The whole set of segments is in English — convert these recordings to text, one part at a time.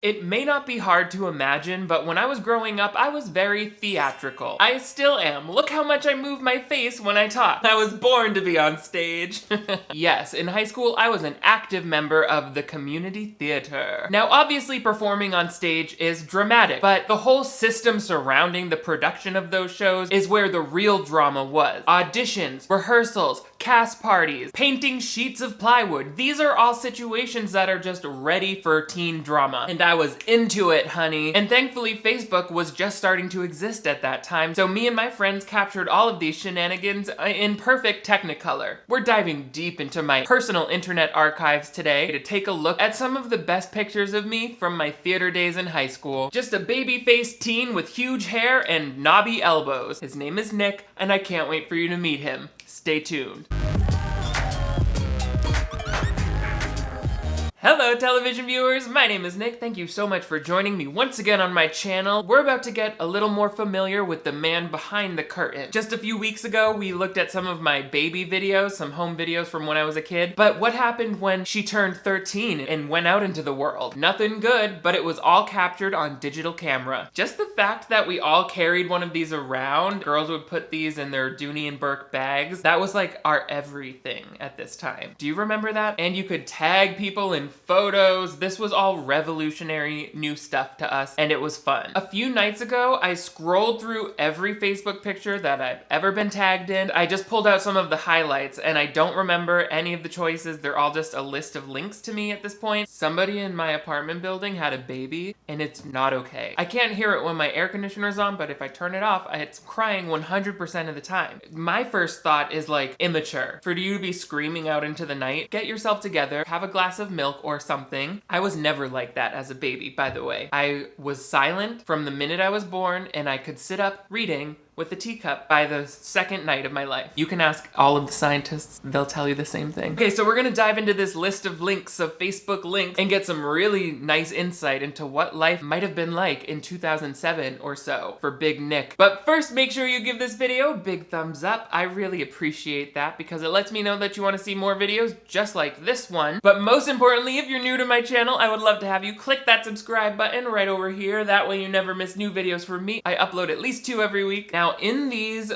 It may not be hard to imagine, but when I was growing up, I was very theatrical. I still am. Look how much I move my face when I talk. I was born to be on stage. Yes, in high school, I was an active member of the community theater. Now, obviously, performing on stage is dramatic, but the whole system surrounding the production of those shows is where the real drama was. Auditions, rehearsals, cast parties, painting sheets of plywood. These are all situations that are just ready for teen drama. And I was into it, honey. And thankfully, Facebook was just starting to exist at that time, so me and my friends captured all of these shenanigans in perfect Technicolor. We're diving deep into my personal internet archives today to take a look at some of the best pictures of me from my theater days in high school. Just a baby-faced teen with huge hair and knobby elbows. His name is Nick, and I can't wait for you to meet him. Stay tuned. Hello television viewers, my name is Nick. Thank you so much for joining me once again on my channel. We're about to get a little more familiar with the man behind the curtain. Just a few weeks ago, we looked at some of my baby videos, some home videos from when I was a kid. But what happened when she turned 13 and went out into the world? Nothing good, but it was all captured on digital camera. Just the fact that we all carried one of these around, girls would put these in their Dooney and Burke bags, that was like our everything at this time. Do you remember that? And you could tag people in photos. This was all revolutionary new stuff to us, and it was fun. A few nights ago, I scrolled through every Facebook picture that I've ever been tagged in. I just pulled out some of the highlights, and I don't remember any of the choices. They're all just a list of links to me at this point. Somebody in my apartment building had a baby, and it's not okay. I can't hear it when my air conditioner's on, but if I turn it off, it's crying 100% of the time. My first thought is like, immature. For you to be screaming out into the night, get yourself together, have a glass of milk or something. I was never like that as a baby, by the way. I was silent from the minute I was born, and I could sit up reading with a teacup by the second night of my life. You can ask all of the scientists, they'll tell you the same thing. Okay, so we're gonna dive into this list of links, of Facebook links, and get some really nice insight into what life might have been like in 2007 or so for Big Nick. But first, make sure you give this video a big thumbs up. I really appreciate that because it lets me know that you wanna see more videos just like this one. But most importantly, if you're new to my channel, I would love to have you click that subscribe button right over here. That way you never miss new videos from me. I upload at least 2 every week. Now, in these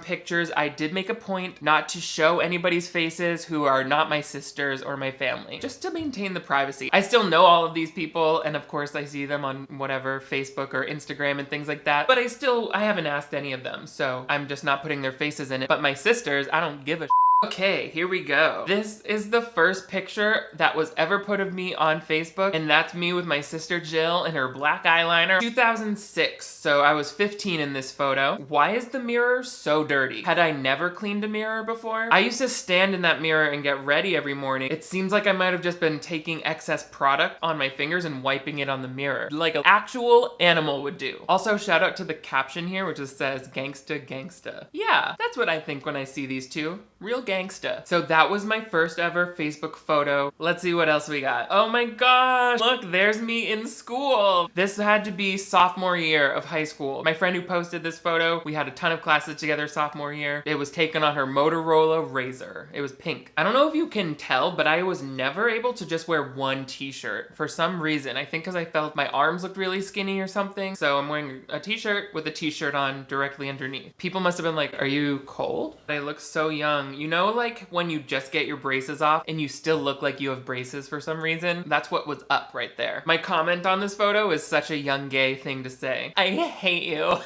pictures, I did make a point not to show anybody's faces who are not my sisters or my family, just to maintain the privacy. I still know all of these people, and of course I see them on whatever, Facebook or Instagram and things like that, but I haven't asked any of them, so I'm just not putting their faces in it. But my sisters, I don't give a shit. Okay, here we go. This is the first picture that was ever put of me on Facebook, and that's me with my sister Jill and her black eyeliner. 2006, so I was 15 in this photo. Why is the mirror so dirty? Had I never cleaned a mirror before? I used to stand in that mirror and get ready every morning. It seems like I might have just been taking excess product on my fingers and wiping it on the mirror, like an actual animal would do. Also, shout out to the caption here, which just says, "Gangsta, gangsta." Yeah, that's what I think when I see these two. Real gangsta. So that was my first ever Facebook photo. Let's see what else we got. Oh my gosh, look, there's me in school. This had to be sophomore year of high school. My friend who posted this photo, we had a ton of classes together sophomore year. It was taken on her Motorola Razr. It was pink. I don't know if you can tell, but I was never able to just wear one t-shirt for some reason. I think because I felt my arms looked really skinny or something. So I'm wearing a t-shirt with a t-shirt on directly underneath. People must have been like, "Are you cold?" I look so young. You know, like when you just get your braces off and you still look like you have braces for some reason? That's what was up right there. My comment on this photo is such a young gay thing to say. I hate you.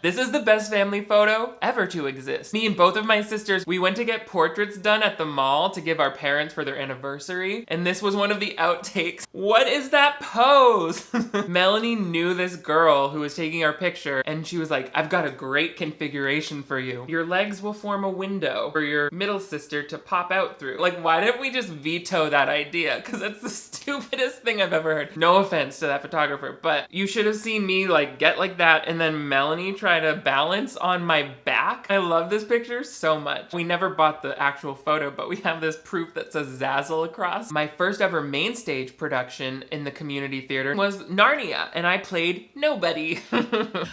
This is the best family photo ever to exist. Me and both of my sisters, we went to get portraits done at the mall to give our parents for their anniversary, and this was one of the outtakes. What is that pose? Melanie knew this girl who was taking our picture, and she was like, "I've got a great configuration for you. Your legs will form a window for your middle sister to pop out through." Like, why didn't we just veto that idea? Because it's the stupidest thing I've ever heard. No offense to that photographer, but you should have seen me like get like that and then Melanie try to balance on my back. I love this picture so much. We never bought the actual photo, but we have this proof that says Zazzle across. My first ever main stage production in the community theater was Narnia, and I played nobody.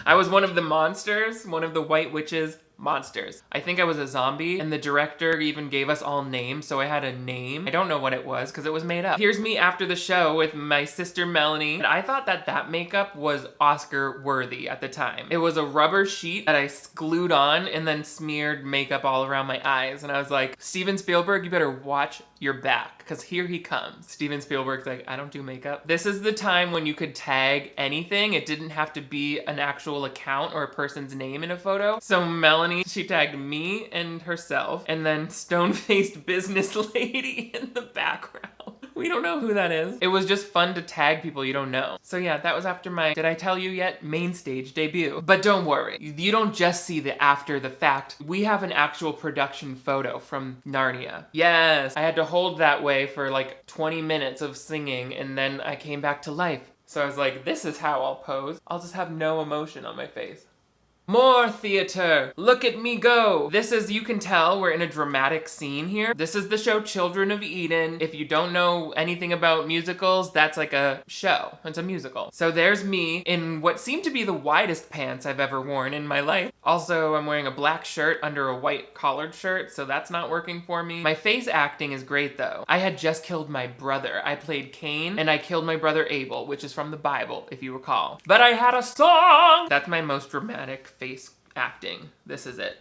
I was one of the monsters, one of the white witches, monsters. I think I was a zombie, and the director even gave us all names, so I had a name. I don't know what it was, because it was made up. Here's me after the show with my sister Melanie. And I thought that makeup was Oscar worthy at the time. It was a rubber sheet that I glued on and then smeared makeup all around my eyes. And I was like, Steven Spielberg, you better watch your back, because here he comes. Steven Spielberg's like, I don't do makeup. This is the time when you could tag anything. It didn't have to be an actual account or a person's name in a photo. So Melanie, she tagged me and herself, and then stone-faced business lady in the background. We don't know who that is. It was just fun to tag people you don't know. So yeah, that was after my, did I tell you yet, main stage debut. But don't worry, you don't just see the after the fact. We have an actual production photo from Narnia. Yes, I had to hold that way for like 20 minutes of singing, and then I came back to life. So I was like, this is how I'll pose. I'll just have no emotion on my face. More theater! Look at me go! This is, you can tell, we're in a dramatic scene here. This is the show Children of Eden. If you don't know anything about musicals, that's like a show. It's a musical. So there's me in what seem to be the widest pants I've ever worn in my life. Also, I'm wearing a black shirt under a white collared shirt, so that's not working for me. My face acting is great though. I had just killed my brother. I played Cain, and I killed my brother Abel, which is from the Bible, if you recall. But I had a song! That's my most dramatic face acting. This is it.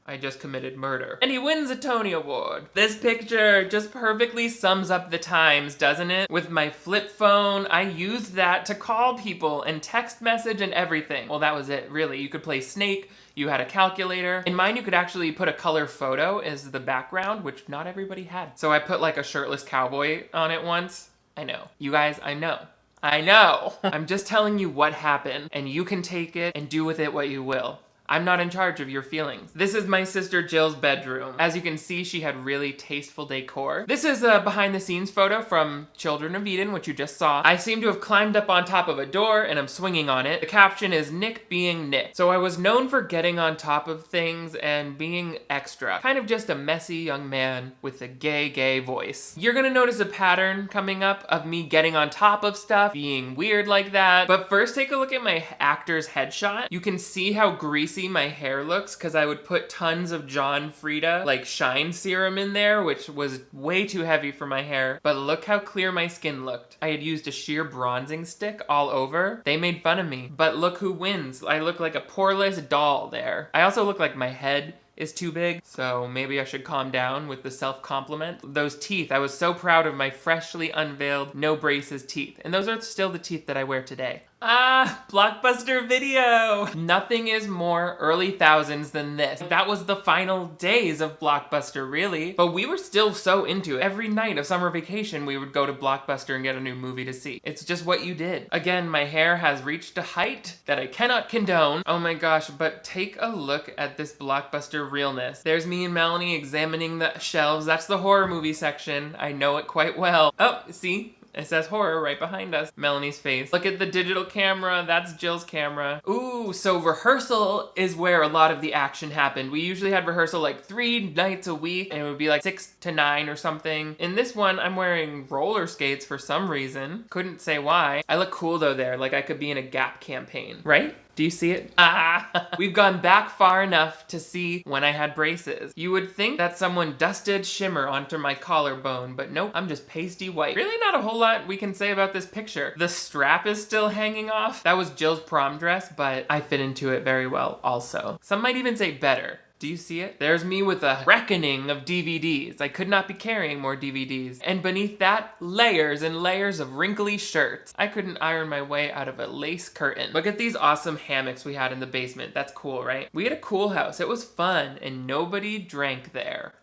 I just committed murder. And he wins a Tony Award. This picture just perfectly sums up the times, doesn't it? With my flip phone, I used that to call people and text message and everything. Well, that was it, really. You could play Snake, you had a calculator. In mine, you could actually put a color photo as the background, which not everybody had. So I put like a shirtless cowboy on it once. I know. You guys, I know. I know. I'm just telling you what happened, and you can take it and do with it what you will. I'm not in charge of your feelings. This is my sister Jill's bedroom. As you can see, she had really tasteful decor. This is a behind the scenes photo from Children of Eden, which you just saw. I seem to have climbed up on top of a door and I'm swinging on it. The caption is Nick being Nick. So I was known for getting on top of things and being extra. Kind of just a messy young man with a gay voice. You're gonna notice a pattern coming up of me getting on top of stuff, being weird like that. But first, take a look at my actor's headshot. You can see how greasy my hair looks because I would put tons of John Frieda like shine serum in there, which was way too heavy for my hair. But look how clear my skin looked. I had used a sheer bronzing stick all over. They made fun of me, but look who wins. I look like a poreless doll there. I also look like my head is too big, so maybe I should calm down with the self-compliment. Those teeth, I was so proud of my freshly unveiled, no braces teeth. And those are still the teeth that I wear today. Ah, Blockbuster Video! Nothing is more early thousands than this. That was the final days of Blockbuster, really. But we were still so into it. Every night of summer vacation, we would go to Blockbuster and get a new movie to see. It's just what you did. Again, my hair has reached a height that I cannot condone. Oh my gosh, but take a look at this Blockbuster realness. There's me and Melanie examining the shelves. That's the horror movie section. I know it quite well. Oh, see? It says horror right behind us. Melanie's face. Look at the digital camera. That's Jill's camera. Ooh, so rehearsal is where a lot of the action happened. We usually had rehearsal like 3 nights a week, and it would be like 6 to 9 or something. In this one, I'm wearing roller skates for some reason. Couldn't say why. I look cool though there, like I could be in a Gap campaign, right? Do you see it? Ah! We've gone back far enough to see when I had braces. You would think that someone dusted shimmer onto my collarbone, but nope, I'm just pasty white. Really not a whole lot we can say about this picture. The strap is still hanging off. That was Jill's prom dress, but I fit into it very well also. Some might even say better. Do you see it? There's me with a reckoning of DVDs. I could not be carrying more DVDs. And beneath that, layers and layers of wrinkly shirts. I couldn't iron my way out of a lace curtain. Look at these awesome hammocks we had in the basement. That's cool, right? We had a cool house. It was fun, and nobody drank there.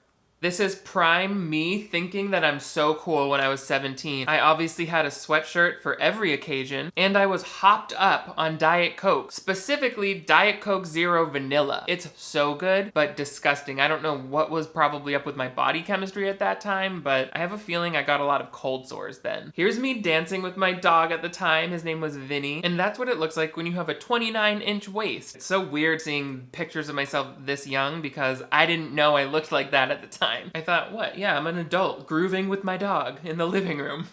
This is prime me thinking that I'm so cool when I was 17. I obviously had a sweatshirt for every occasion, and I was hopped up on Diet Coke, specifically Diet Coke Zero Vanilla. It's so good, but disgusting. I don't know what was probably up with my body chemistry at that time, but I have a feeling I got a lot of cold sores then. Here's me dancing with my dog at the time. His name was Vinny, and that's what it looks like when you have a 29-inch waist. It's so weird seeing pictures of myself this young because I didn't know I looked like that at the time. fine. I thought, what? Yeah, I'm an adult grooving with my dog in the living room.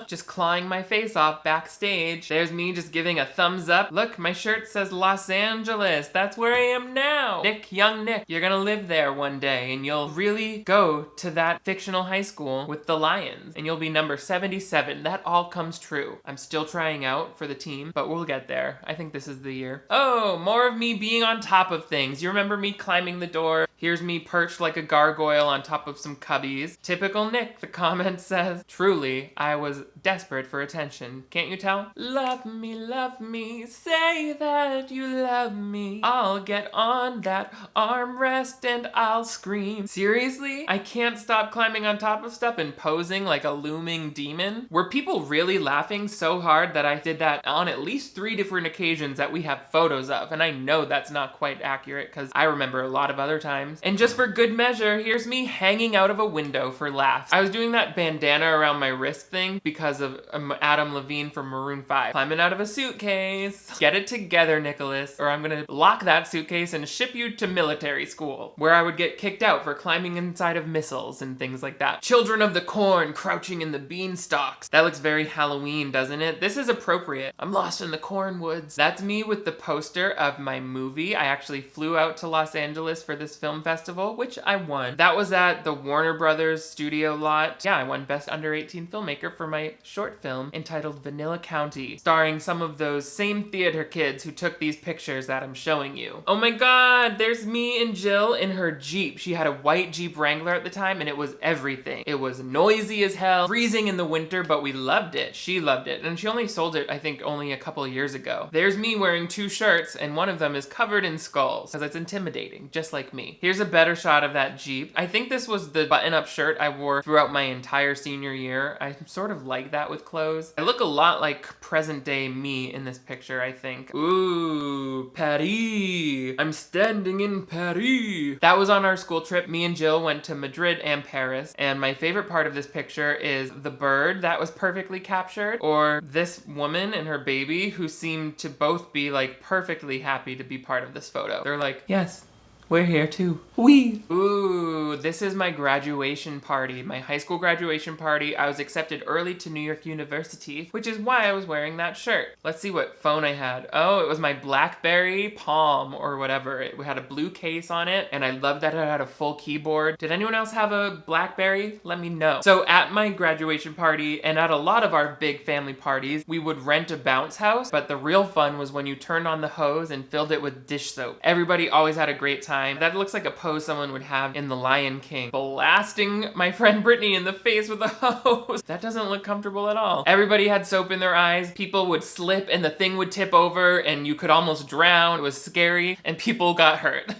Just clawing my face off backstage. There's me just giving a thumbs up. Look, my shirt says Los Angeles. That's where I am now. Nick, young Nick, you're gonna live there one day and you'll really go to that fictional high school with the Lions and you'll be number 77. That all comes true. I'm still trying out for the team, but we'll get there. I think this is the year. Oh, more of me being on top of things. You remember me climbing the door? Here's me perched like a gargoyle on top of some cubbies. Typical Nick, the comment says. Truly, I was desperate for attention. Can't you tell? Love me, say that you love me. I'll get on that armrest and I'll scream. Seriously? I can't stop climbing on top of stuff and posing like a looming demon? Were people really laughing so hard that I did that on at least 3 different occasions that we have photos of? And I know that's not quite accurate because I remember a lot of other times. And just for good measure, here's me hanging out of a window for laughs. I was doing that bandana around my wrist thing because of Adam Levine from Maroon 5. Climbing out of a suitcase. Get it together, Nicholas, or I'm gonna lock that suitcase and ship you to military school, where I would get kicked out for climbing inside of missiles and things like that. Children of the corn crouching in the beanstalks. That looks very Halloween, doesn't it? This is appropriate. I'm lost in the corn woods. That's me with the poster of my movie. I actually flew out to Los Angeles for this film festival, which I won. That was at the Warner Brothers studio lot. Yeah, I won Best Under 18 Filmmaker for my short film entitled Vanilla County, starring some of those same theater kids who took these pictures that I'm showing you. Oh my god, there's me and Jill in her Jeep. She had a white Jeep Wrangler at the time and it was everything. It was noisy as hell, freezing in the winter, but we loved it. She loved it. And she only sold it, I think, only a couple of years ago. There's me wearing 2 shirts and one of them is covered in skulls because it's intimidating, just like me. Here's a better shot of that Jeep. I think this was the button-up shirt I wore throughout my entire senior year. I sort of like that with clothes. I look a lot like present-day me in this picture, I think. Ooh, Paris. I'm standing in Paris. That was on our school trip. Me and Jill went to Madrid and Paris, and my favorite part of this picture is the bird that was perfectly captured, or this woman and her baby who seemed to both be like perfectly happy to be part of this photo. They're like, yes, we're here too. Wee! Ooh, this is my graduation party, my high school graduation party. I was accepted early to New York University, which is why I was wearing that shirt. Let's see what phone I had. Oh, it was my BlackBerry Palm or whatever. It had a blue case on it, and I loved that it had a full keyboard. Did anyone else have a BlackBerry? Let me know. So at my graduation party, and at a lot of our big family parties, we would rent a bounce house, but the real fun was when you turned on the hose and filled it with dish soap. Everybody always had a great time. That looks like a pose someone would have in The Lion King. Blasting my friend Brittany in the face with a hose. That doesn't look comfortable at all. Everybody had soap in their eyes. People would slip and the thing would tip over and you could almost drown. It was scary and people got hurt.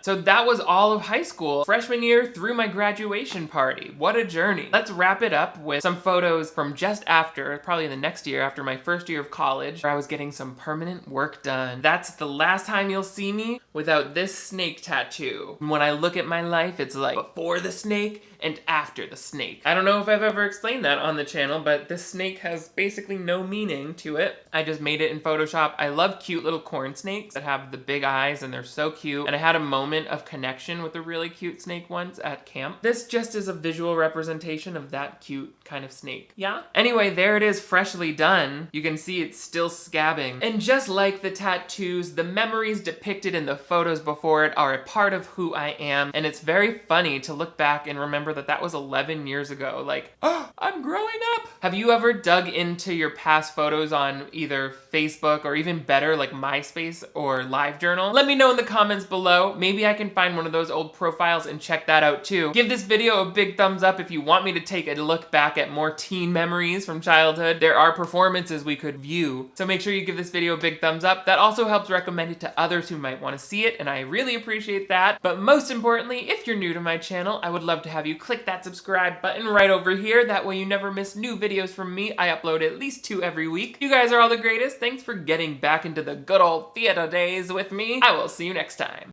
So that was all of high school. Freshman year through my graduation party. What a journey. Let's wrap it up with some photos from just after, probably the next year after my first year of college, where I was getting some permanent work done. That's the last time you'll see me without this snake tattoo. When I look at my life, it's like before the snake and after the snake. I don't know if I've ever explained that on the channel, but this snake has basically no meaning to it. I just made it in Photoshop. I love cute little corn snakes that have the big eyes and they're so cute. And I had a moment of connection with a really cute snake once at camp. This just is a visual representation of that cute kind of snake. Yeah? Anyway, there it is, freshly done. You can see it's still scabbing. And just like the tattoos, the memories depicted in the photos before it are a part of who I am. And it's very funny to look back and remember that that was 11 years ago. Like, oh, I'm growing up. Have you ever dug into your past photos on either Facebook or even better, like MySpace or LiveJournal? Let me know in the comments below. Maybe I can find one of those old profiles and check that out too. Give this video a big thumbs up if you want me to take a look back at more teen memories from childhood. There are performances we could view, so make sure you give this video a big thumbs up. That also helps recommend it to others who might want to see it, and I really appreciate that. But most importantly, if you're new to my channel, I would love to have you click that subscribe button right over here. That way you never miss new videos from me. I upload at least 2 every week. You guys are all the greatest. Thanks for getting back into the good old theater days with me. I will see you next time.